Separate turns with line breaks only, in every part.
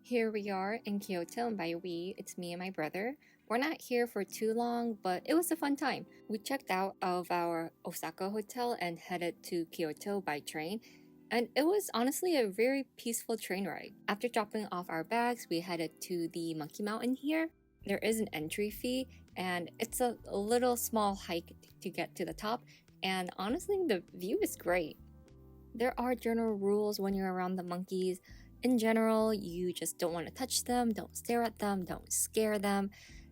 Here we are in Kyoto, and by we, it's me and my brother. We're not here for too long, but it was a fun time. We checked out of our Osaka hotel and headed to Kyoto by train, and it was honestly a very peaceful train ride. After dropping off our bags, we headed to the Monkey Mountain here. There is an entry fee, and it's a little small hike to get to the top, and honestly, the view is great. There are general rules when you're around the monkeys. In general, you just don't want to touch them, don't stare at them, don't scare them,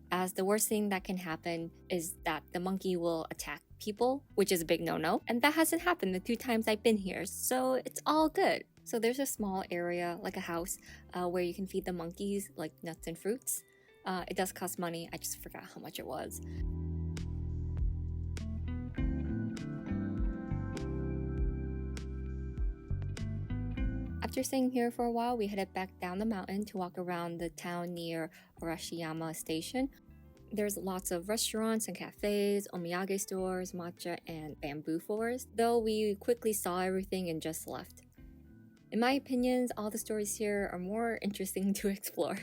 as the worst thing that can happen is that the monkey will attack people, which is a big no-no. And that hasn't happened the 2 times I've been here, so it's all good. So there's a small area, like a house, where you can feed the monkeys like nuts and fruits. It does cost money, I just forgot how much it was. After staying here for a while, we headed back down the mountain to walk around the town near Arashiyama Station. There's lots of restaurants and cafes, omiyage stores, matcha, and bamboo forest, though we quickly saw everything and just left. In my opinions, all the stores here are more interesting to explore.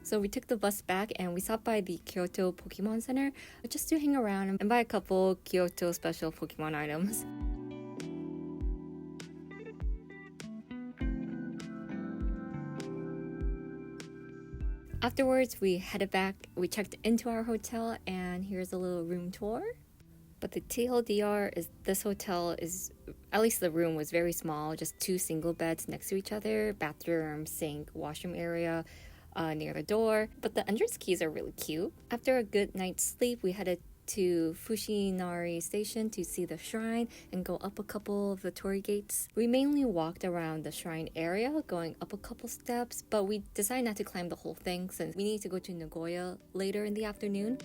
So we took the bus back and we stopped by the Kyoto Pokemon Center just to hang around and buy a couple Kyoto special Pokemon items. Afterwards, we headed back, we checked into our hotel, and here's a little room tour. But the TLDR is this hotel is, at least the room was very small, just 2 single beds next to each other, bathroom, sink, washroom area near the door. But the entrance keys are really cute. After a good night's sleep, we headed to Fushinari Station to see the shrine and go up a couple of the torii gates. We mainly walked around the shrine area, going up a couple steps, but we decided not to climb the whole thing since we need to go to Nagoya later in the afternoon.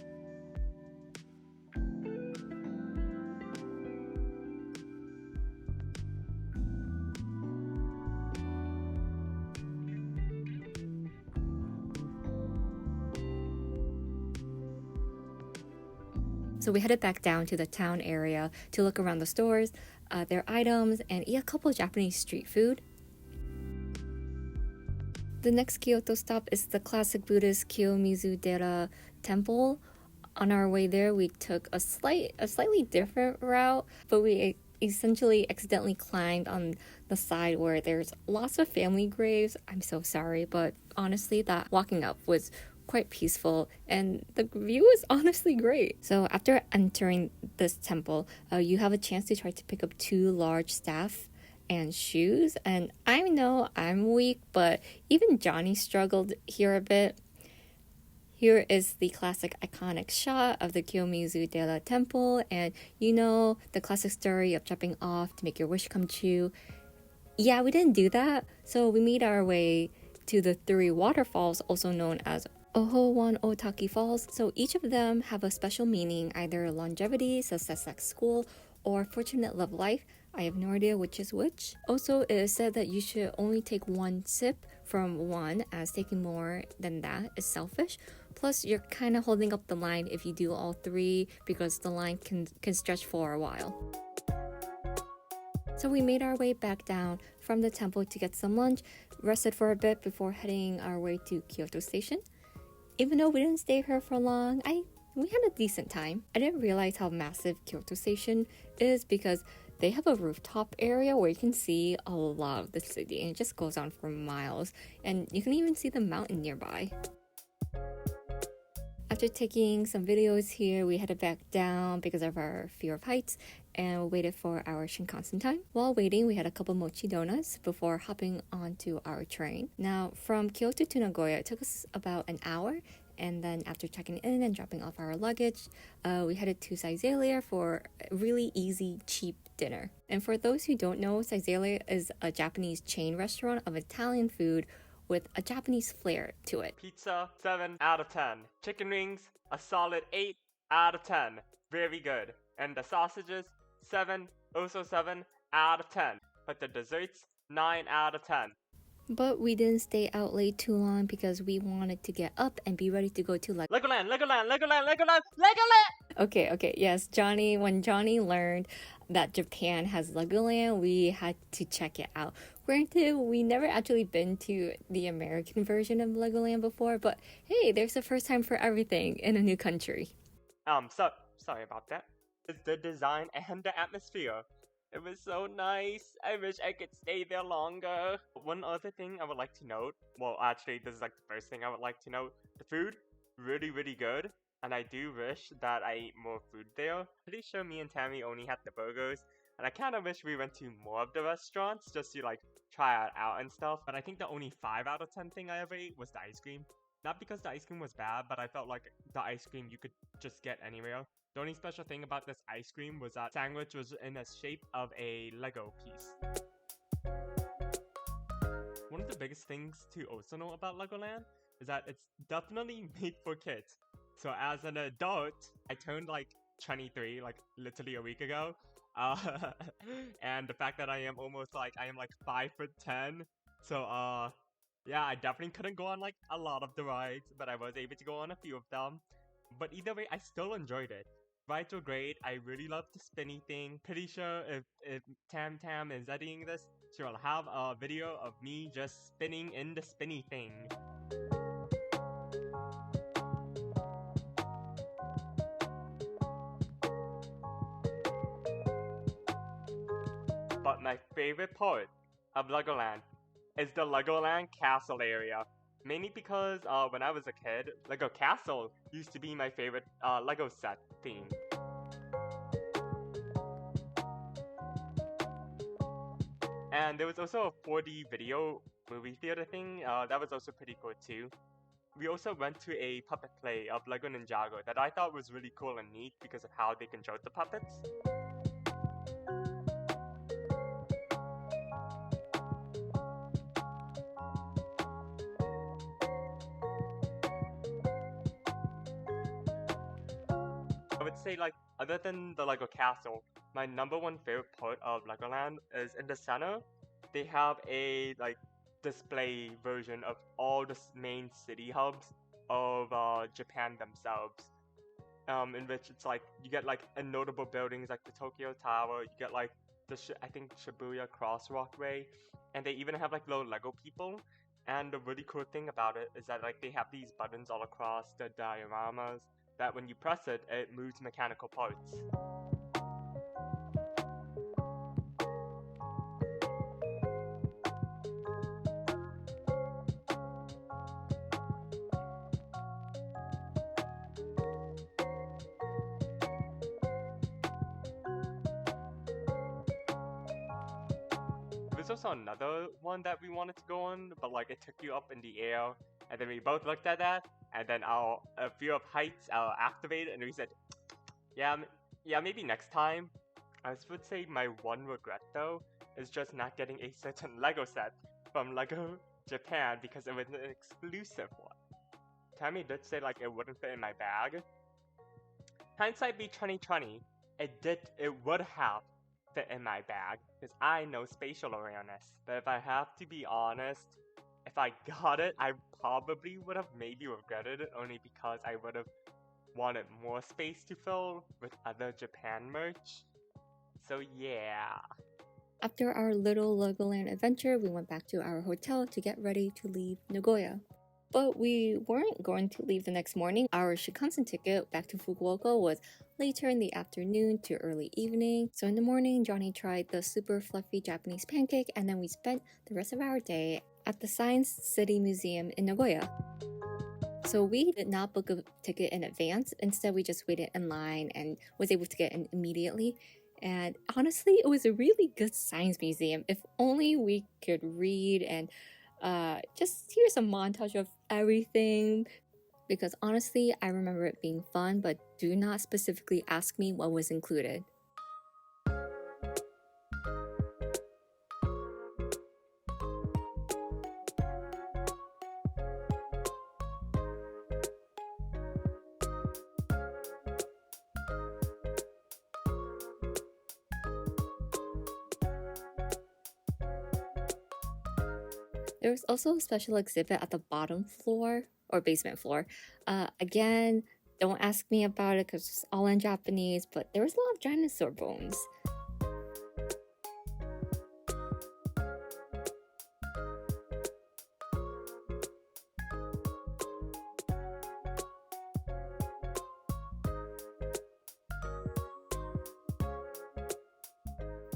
So we headed back down to the town area to look around the stores, their items, and eat a couple of Japanese street food. The next Kyoto stop is the classic Buddhist Kiyomizu-dera temple. On our way there, we took a slightly different route, but we essentially accidentally climbed on the side where there's lots of family graves. I'm so sorry, but honestly, that walking up was quite peaceful and the view is honestly great. So after entering this temple, you have a chance to try to pick up 2 large staff and shoes, and I know I'm weak, but even Johnny struggled here a bit. Here is the classic iconic shot of the Kiyomizu-dera temple, and you know the classic story of jumping off to make your wish come true. Yeah, we didn't do that, so we made our way to the 3 waterfalls, also known as Oho-wan Otaki Falls. So each of them have a special meaning, either longevity, success at school, or fortunate love life. I have no idea which is which. Also, it is said that you should only take 1 sip from one, as taking more than that is selfish. Plus, you're kind of holding up the line if you do all 3 because the line can stretch for a while. So we made our way back down from the temple to get some lunch, rested for a bit before heading our way to Kyoto Station. Even though we didn't stay here for long, we had a decent time. I didn't realize how massive Kyoto Station is because they have a rooftop area where you can see a lot of the city, and it just goes on for miles, and you can even see the mountain nearby. After taking some videos here, we headed back down because of our fear of heights and waited for our Shinkansen time. While waiting, we had a couple mochi donuts before hopping onto our train. Now, from Kyoto to Nagoya, it took us about an hour, and then after checking in and dropping off our luggage, we headed to Saizelia for a really easy, cheap dinner. And for those who don't know, Saizelia is a Japanese chain restaurant of Italian food with a Japanese flair to it.
Pizza, 7 out of 10. Chicken wings, a solid 8 out of 10. Very good. And the sausages, 7, also 7 out of 10. But the desserts, 9 out of 10.
But we didn't stay out late too long because we wanted to get up and be ready to go to
Legoland!
Okay, yes, Johnny, when Johnny learned that Japan has Legoland, we had to check it out. Granted, we never actually been to the American version of Legoland before, but hey, there's a first time for everything in a new country.
So sorry about that. It's the design and the atmosphere. It was so nice. I wish I could stay there longer. One other thing I would like to note. Well, actually, this is like the first thing I would like to note. The food, really, really good. And I do wish that I ate more food there. Pretty sure me and Tammy only had the burgers. And I kind of wish we went to more of the restaurants just to like try it out and stuff. But I think the only 5 out of 10 thing I ever ate was the ice cream. Not because the ice cream was bad, but I felt like the ice cream you could just get anywhere. The only special thing about this ice cream was that sandwich was in the shape of a Lego piece. One of the biggest things to also know about Legoland is that it's definitely made for kids. So as an adult, I turned like 23, like literally a week ago. Uh, and the fact that I am almost like, I am like 5'10". So yeah, I definitely couldn't go on like a lot of the rides, but I was able to go on a few of them. But either way, I still enjoyed it. Rides were great. I really loved the spinny thing. Pretty sure if Tam Tam is editing this, she'll have a video of me just spinning in the spinny thing. But my favorite part of Legoland is the Legoland Castle area. Mainly because when I was a kid, Lego Castle used to be my favorite Lego set theme. And there was also a 4D video movie theater thing that was also pretty cool too. We also went to a puppet play of Lego Ninjago that I thought was really cool and neat because of how they controlled the puppets. I would say like other than the Lego Castle, my number one favorite part of Legoland is in the center. They have a like display version of all the main city hubs of Japan themselves. In which it's like you get like a notable buildings like the Tokyo Tower, you get like the I think Shibuya Crosswalkway, and they even have like little Lego people. And the really cool thing about it is that like they have these buttons all across the dioramas that when you press it, it moves mechanical parts. There's also another one that we wanted to go on, but like it took you up in the air, and then we both looked at that, and then our fear of heights activated, and we said, yeah, yeah, maybe next time. I would say my one regret though is just not getting a certain Lego set from Lego Japan because it was an exclusive one. Tammy did say like it wouldn't fit in my bag. Hindsight be 2020, it would have fit in my bag because I know spatial awareness. But if I have to be honest, if I got it, I probably would have maybe regretted it only because I would have wanted more space to fill with other Japan merch. So yeah.
After our little Legoland adventure, we went back to our hotel to get ready to leave Nagoya. But we weren't going to leave the next morning. Our Shinkansen ticket back to Fukuoka was later in the afternoon to early evening. So in the morning, Johnny tried the super fluffy Japanese pancake, and then we spent the rest of our day at the Science City Museum in Nagoya. So we did not book a ticket in advance. Instead, we just waited in line and was able to get in immediately. And honestly, it was a really good science museum. If only we could read and just hear some montage of everything. Because honestly, I remember it being fun, but do not specifically ask me what was included. There was also a special exhibit at the bottom floor or basement floor. Again, Don't ask me about it because it's all in Japanese, but there was a lot of dinosaur bones.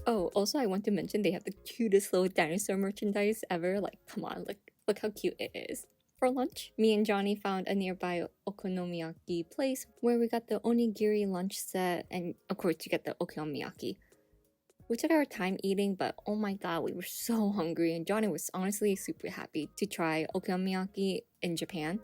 Oh, also I want to mention they have the cutest little dinosaur merchandise ever. Like, come on, look how cute it is. For lunch, me and Johnny found a nearby okonomiyaki place where we got the onigiri lunch set, and of course you get the okonomiyaki. We took our time eating, but oh my god, we were so hungry, and Johnny was honestly super happy to try okonomiyaki in Japan.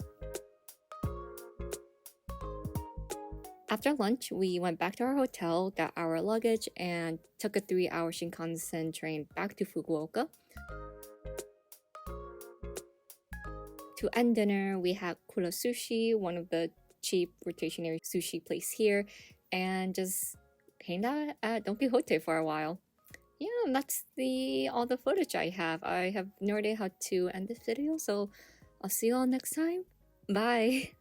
After lunch, we went back to our hotel, got our luggage, and took a 3-hour Shinkansen train back to Fukuoka. To end dinner, we had Kura Sushi, one of the cheap rotationary sushi place here, and just hanged out at Don Quixote for a while. Yeah, that's all the footage I have. I have no idea how to end this video, so I'll see you all next time. Bye!